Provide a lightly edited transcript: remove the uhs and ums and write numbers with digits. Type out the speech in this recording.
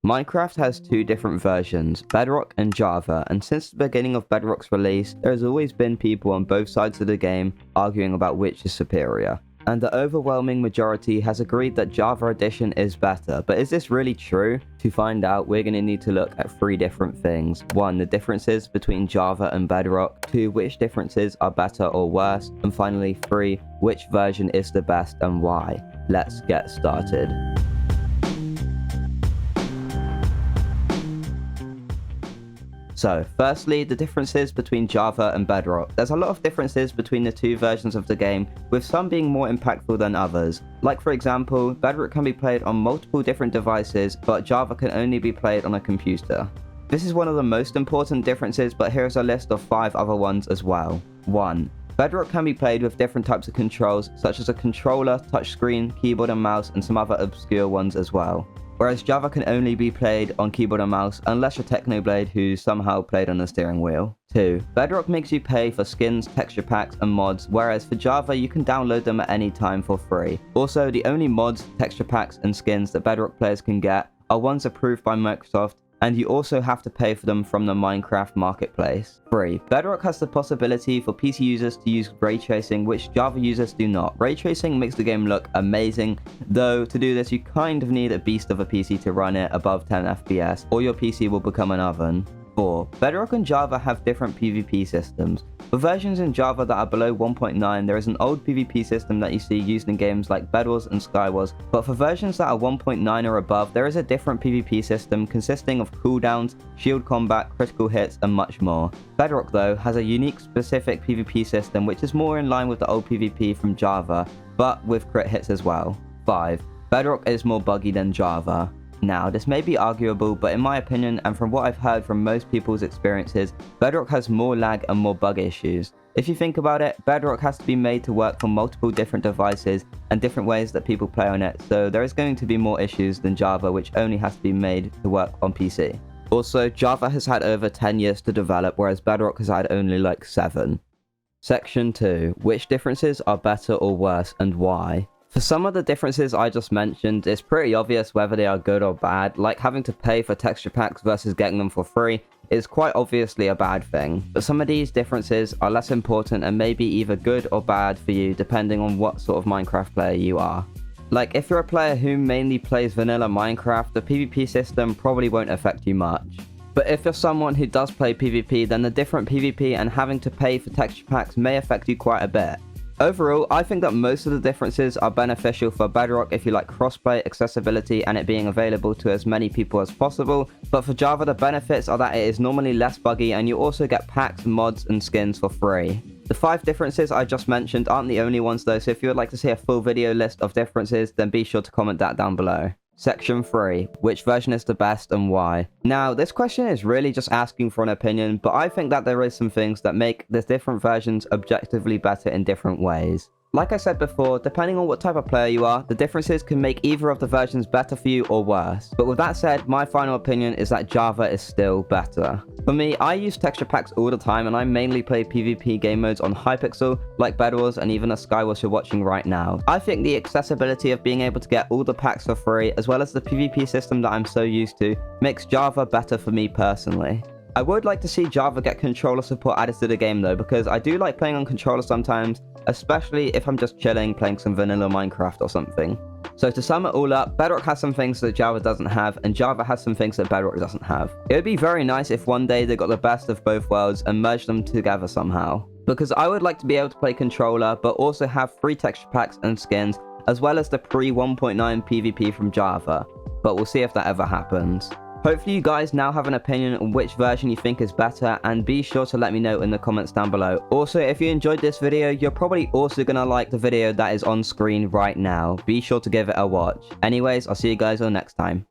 Minecraft has two different versions, Bedrock and Java, and since the beginning of Bedrock's release, there has always been people on both sides of the game arguing about which is superior. And the overwhelming majority has agreed that Java Edition is better, but is this really true? To find out, we're going to need to look at three different things. 1. The differences between Java and Bedrock. 2. Which differences are better or worse. And finally 3. Which version is the best and why. Let's get started. So, firstly, the differences between Java and Bedrock. There's a lot of differences between the two versions of the game, with some being more impactful than others. Like for example, Bedrock can be played on multiple different devices, but Java can only be played on a computer. This is one of the most important differences, but here's a list of 5 other ones as well. 1. Bedrock can be played with different types of controls, such as a controller, touchscreen, keyboard and mouse, and some other obscure ones as well. Whereas Java can only be played on keyboard and mouse unless you're Technoblade who somehow played on the steering wheel. 2. Bedrock makes you pay for skins, texture packs and mods, whereas for Java you can download them at any time for free. Also, the only mods, texture packs and skins that Bedrock players can get are ones approved by Microsoft, and you also have to pay for them from the Minecraft marketplace. 3. Bedrock has the possibility for PC users to use ray tracing, which Java users do not. Ray tracing makes the game look amazing, though to do this you kind of need a beast of a PC to run it above 10 FPS, or your PC will become an oven. 4. Bedrock and Java have different PvP systems. For versions in Java that are below 1.9, there is an old PvP system that you see used in games like Bedwars and Skywars, but for versions that are 1.9 or above, there is a different PvP system consisting of cooldowns, shield combat, critical hits, and much more. Bedrock, though, has a unique specific PvP system which is more in line with the old PvP from Java, but with crit hits as well. 5. Bedrock is more buggy than Java. Now, this may be arguable, but in my opinion, and from what I've heard from most people's experiences, Bedrock has more lag and more bug issues. If you think about it, Bedrock has to be made to work for multiple different devices and different ways that people play on it, so there is going to be more issues than Java, which only has to be made to work on PC. Also, Java has had over 10 years to develop, whereas Bedrock has had only like 7. Section 2. Which differences are better or worse and why? For some of the differences I just mentioned, it's pretty obvious whether they are good or bad, like having to pay for texture packs versus getting them for free is quite obviously a bad thing. But some of these differences are less important and may be either good or bad for you depending on what sort of Minecraft player you are. Like if you're a player who mainly plays vanilla Minecraft, the PvP system probably won't affect you much. But if you're someone who does play PvP, then the different PvP and having to pay for texture packs may affect you quite a bit. Overall, I think that most of the differences are beneficial for Bedrock if you like crossplay, accessibility, and it being available to as many people as possible, but for Java the benefits are that it is normally less buggy and you also get packs, mods, and skins for free. The 5 differences I just mentioned aren't the only ones though, so if you would like to see a full video list of differences, then be sure to comment that down below. Section 3. Which version is the best and why? Now, this question is really just asking for an opinion, but I think that there is some things that make the different versions objectively better in different ways. Like I said before, depending on what type of player you are, the differences can make either of the versions better for you or worse. But with that said, my final opinion is that Java is still better. For me, I use texture packs all the time and I mainly play PvP game modes on hypixel, like Bedwars and even a Skywars you're watching right now. I think the accessibility of being able to get all the packs for free, as well as the PvP system that I'm so used to, makes Java better for me personally. I would like to see Java get controller support added to the game though, because I do like playing on controller sometimes, especially if I'm just chilling playing some vanilla Minecraft or something. So to sum it all up, Bedrock has some things that Java doesn't have, and Java has some things that Bedrock doesn't have. It would be very nice if one day they got the best of both worlds and merged them together somehow. Because I would like to be able to play controller, but also have free texture packs and skins, as well as the pre-1.9 PvP from Java. But we'll see if that ever happens. Hopefully you guys now have an opinion on which version you think is better, and be sure to let me know in the comments down below. Also, if you enjoyed this video, you're probably also gonna like the video that is on screen right now. Be sure to give it a watch. Anyways, I'll see you guys all next time.